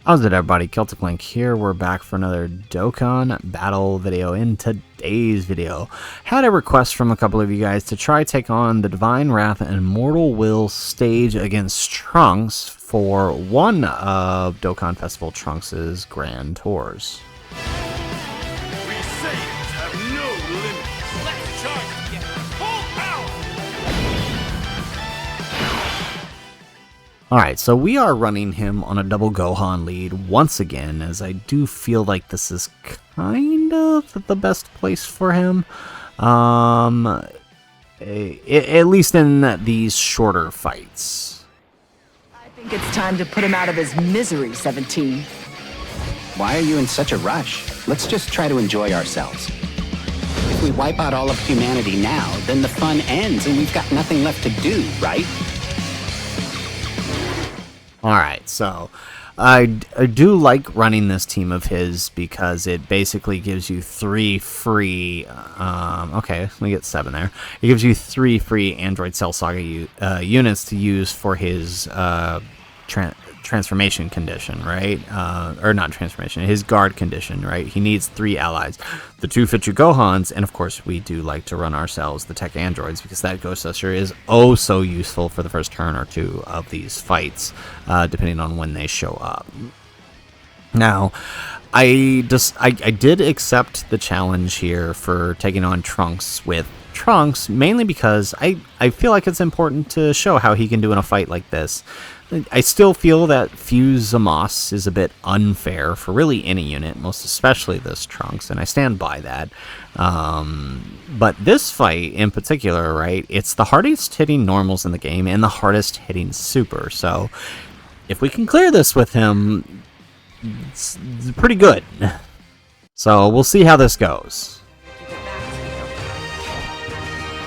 How's it, everybody? Celtic Link here. We're back for another Dokkan battle video. In today's video, had a request from a couple of you guys to try take on the Divine Wrath and Mortal Will stage against Trunks for one of Dokkan Festival Trunks' Grand Tours. We Saiyans have no limits. Let's charge again. Full power! Alright, so we are running him on a double Gohan lead once again, as I do feel like this is kind of the best place for him. At least in these shorter fights. I think it's time to put him out of his misery, 17. Why are you in such a rush? Let's just try to enjoy ourselves. If we wipe out all of humanity now, then the fun ends and we've got nothing left to do, right? Alright, so I do like running this team of his because it basically gives you 3 free, okay, let me get 7 there. It gives you 3 free Android Cell Saga units to use for his transformation condition, right? Or not transformation, his guard condition, right? He needs 3 allies, the 2 Future Gohans, and of course we do like to run ourselves the TEQ androids because that Ghost Usher is oh so useful for the first turn or two of these fights, depending on when they show up. Now, I did accept the challenge here for taking on Trunks with Trunks, mainly because I feel like it's important to show how he can do in a fight like this. I still feel that Fuse Zamos is a bit unfair for really any unit, most especially this Trunks, and I stand by that. But this fight in particular, right, it's the hardest hitting normals in the game and the hardest hitting super, so if we can clear this with him, it's pretty good. So we'll see how this goes.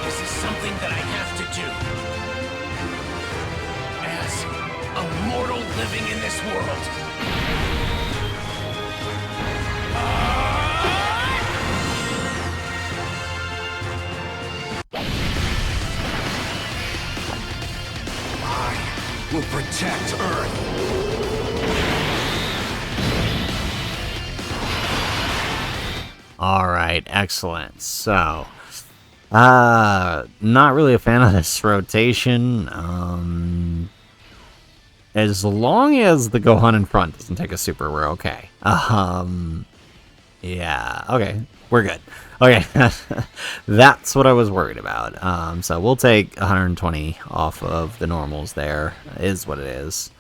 This is something that I have to do. As a mortal living in this world. I will protect Earth. Alright, excellent. So, not really a fan of this rotation. As long as the Gohan in front doesn't take a super, we're okay. Yeah, okay, we're good. Okay, that's what I was worried about. So we'll take 120 off of the normals there, is what it is.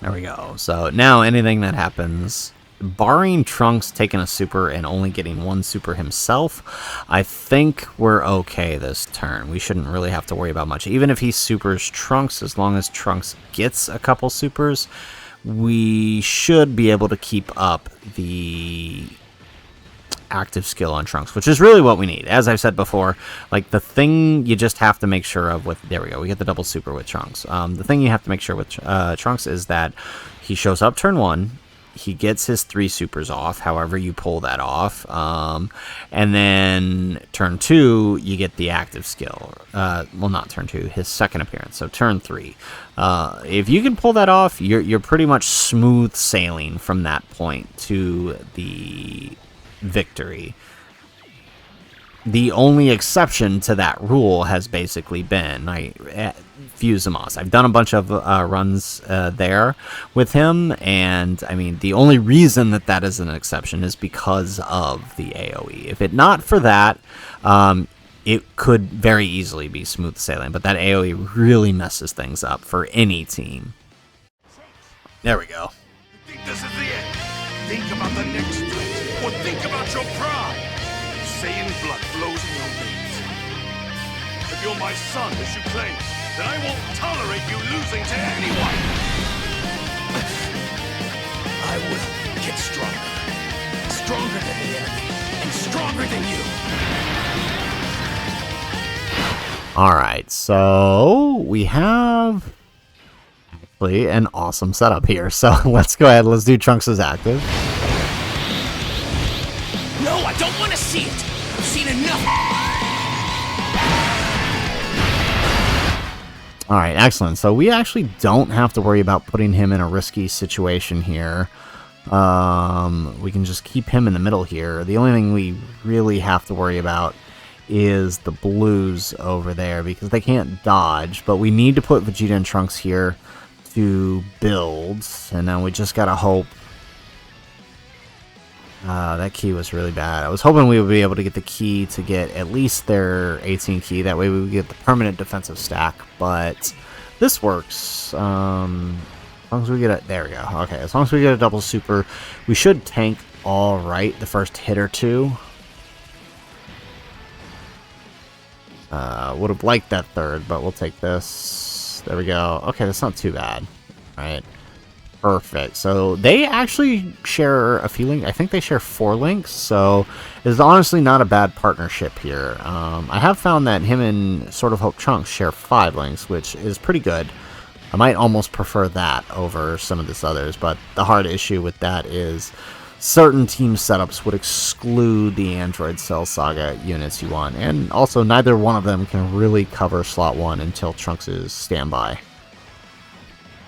There we go. So now anything that happens, barring Trunks taking a super and only getting 1 super himself, I think we're okay this turn. We shouldn't really have to worry about much. Even if he supers Trunks, as long as Trunks gets a couple supers, we should be able to keep up the active skill on Trunks, which is really what we need. As I've said before, like the thing you just have to make sure of with, there we go, we get the double super with Trunks. The thing you have to make sure with Trunks is that he shows up turn 1, he gets his 3 supers off, however you pull that off, and then turn 2, you get the active skill. Well, not turn 2, his second appearance, so turn 3. If you can pull that off, you're pretty much smooth sailing from that point to the victory. The only exception to that rule has basically been Fuse Zamos. I've done a bunch of runs there with him, and I mean the only reason that is an exception is because of the AoE. If it not for that, it could very easily be smooth sailing, but that AoE really messes things up for any team. There we go. You think this is the end? Think about the next fight, or think about your pride. Saiyan blood flows in your veins. If you're my son, as you claim, then I won't tolerate you losing to anyone. I will get stronger. Stronger than the enemy, and stronger than you. Alright, so we have actually an awesome setup here. So let's go ahead, let's do Trunks' active. No, I don't want to see it. I've seen enough. Alright, excellent. So we actually don't have to worry about putting him in a risky situation here. We can just keep him in the middle here. The only thing we really have to worry about is the blues over there, because they can't dodge, but we need to put Vegeta and Trunks here to build, and now we just gotta hope. That key was really bad. I was hoping we would be able to get the key to get at least their 18 key, that way we would get the permanent defensive stack, but this works. As long as we get it, there we go. Okay, as long as we get a double super, we should tank all right the first hit or two. Would have liked that third, but we'll take this. There we go. Okay, that's not too bad. All right. Perfect. So they actually share a few links. I think they share 4 links, so it's honestly not a bad partnership here. I have found that him and Sword of Hope Trunks share 5 links, which is pretty good. I might almost prefer that over some of this others, but the hard issue with that is certain team setups would exclude the Android Cell Saga units you want, and also neither one of them can really cover slot 1 until Trunks is standby.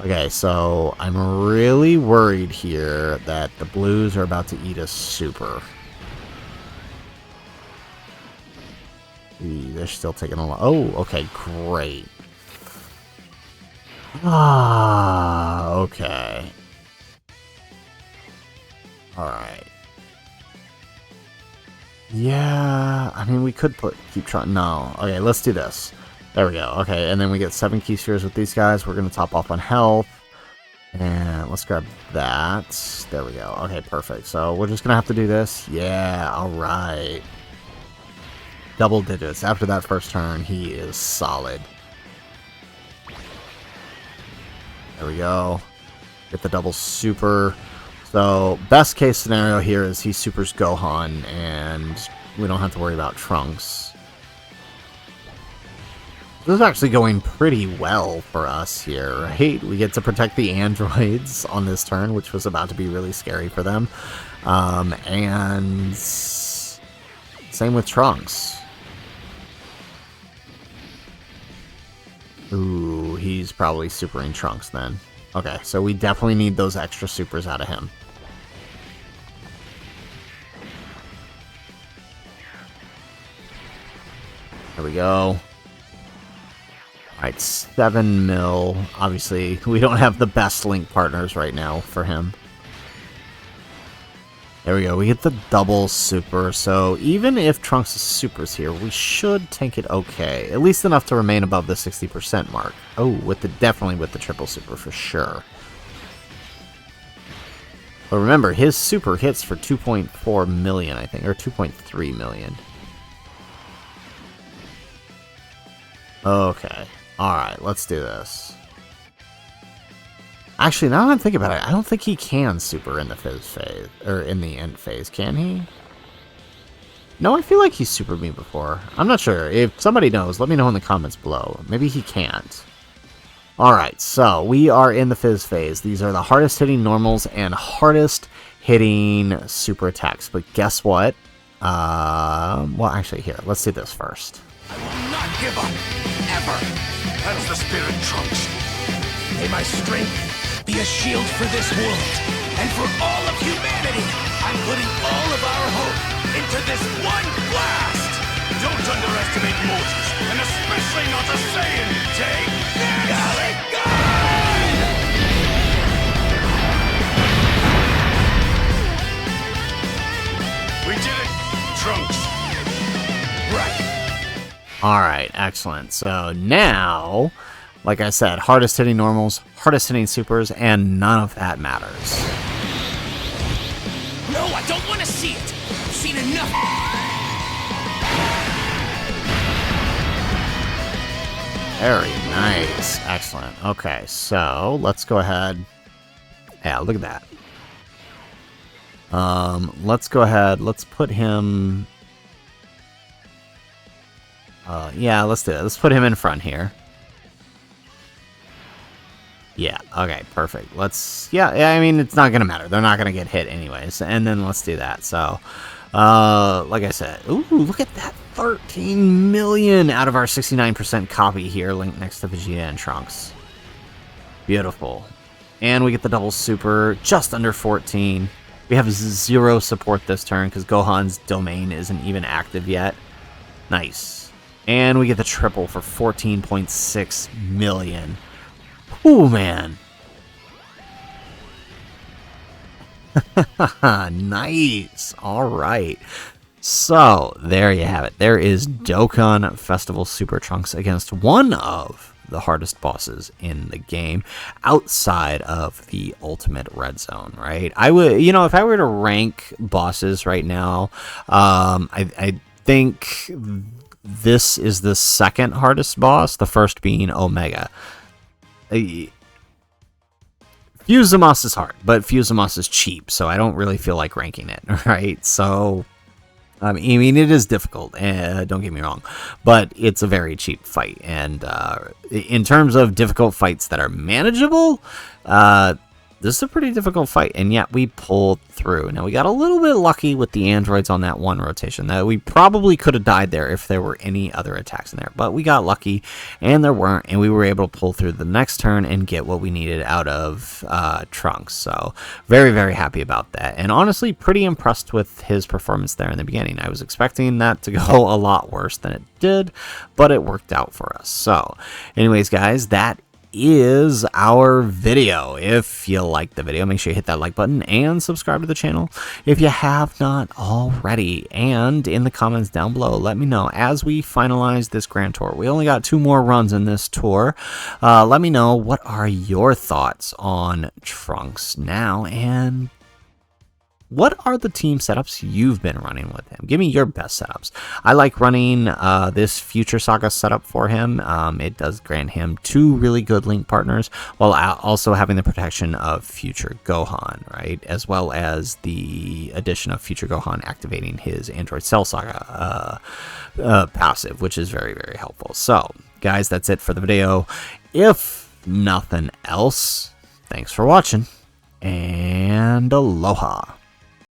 Okay, so I'm really worried here that the blues are about to eat us super. They're still taking a lot. Oh, okay, great. Okay. Alright. Yeah, I mean, we could keep trying. No. Okay, let's do this. There we go. Okay, and then we get 7 key spheres with these guys. We're going to top off on health. And let's grab that. There we go. Okay, perfect. So we're just going to have to do this. Yeah, alright. Double digits. After that first turn, he is solid. There we go. Get the double super. So, best case scenario here is he supers Gohan, and we don't have to worry about Trunks. This is actually going pretty well for us here, right? We get to protect the androids on this turn, which was about to be really scary for them. And same with Trunks. Ooh, he's probably supering Trunks then. Okay, so we definitely need those extra supers out of him. There we go. Alright, 7 mil. Obviously, we don't have the best link partners right now for him. There we go. We get the double super. So even if Trunks' supers here, we should tank it okay. At least enough to remain above the 60% mark. Oh, definitely with the triple super for sure. But remember, his super hits for 2.4 million, I think, or 2.3 million. Okay. Alright, let's do this. Actually, now that I'm thinking about it, I don't think he can super in the fizz phase, or in the end phase, can he? No, I feel like he's supered me before. I'm not sure. If somebody knows, let me know in the comments below. Maybe he can't. Alright, so we are in the fizz phase. These are the hardest hitting normals and hardest hitting super attacks. But guess what? Well, actually, here, let's do this first. I will not give up, ever. That's the spirit, Trunks. May my strength be a shield for this world, and for all of humanity. I'm putting all of our hope into this one blast. Don't underestimate Moses, and especially not the Saiyan. Take this! Galick Gun! We did it, Trunks. Right. Alright, excellent. So now, like I said, hardest hitting normals, hardest hitting supers, and none of that matters. No, I don't want to see it. I've seen enough. Very nice. Excellent. Okay, so let's go ahead. Yeah, look at that. Let's go ahead. Let's put him... yeah, let's do it. Let's put him in front here. Yeah, okay, perfect. Let's... Yeah, I mean, it's not going to matter. They're not going to get hit anyways. And then let's do that. So, Like I said, ooh, look at that, 13 million out of our 69% copy here, linked next to Vegeta and Trunks. Beautiful. And we get the double super, just under 14. We have 0 support this turn because Gohan's domain isn't even active yet. Nice. And we get the triple for 14.6 million. Ooh, man. Nice. All right. So, there you have it. There is Dokkan Festival Super Trunks against one of the hardest bosses in the game outside of the Ultimate Red Zone, right? I would, you know, if I were to rank bosses right now, I think this is the second hardest boss, the first being Omega. Fusamas is hard, but Fusamas is cheap, so I don't really feel like ranking it, right? So, I mean, it is difficult, don't get me wrong, but it's a very cheap fight. And in terms of difficult fights that are manageable, this is a pretty difficult fight, and yet we pulled through. Now, we got a little bit lucky with the androids on that one rotation. That we probably could have died there if there were any other attacks in there, but we got lucky, and there weren't, and we were able to pull through the next turn and get what we needed out of Trunks. So, very, very happy about that, and honestly, pretty impressed with his performance there in the beginning. I was expecting that to go a lot worse than it did, but it worked out for us. So, anyways, guys, that is our video. If you like the video, make sure you hit that like button and subscribe to the channel if you have not already. And in the comments down below, let me know as we finalize this grand tour. We only got 2 more runs in this tour. Let me know, what are your thoughts on Trunks now, and what are the team setups you've been running with him? Give me your best setups. I like running this Future Saga setup for him. It does grant him 2 really good link partners, while also having the protection of Future Gohan, right? As well as the addition of Future Gohan activating his Android Cell Saga passive, which is very, very helpful. So, guys, that's it for the video. If nothing else, thanks for watching, and aloha.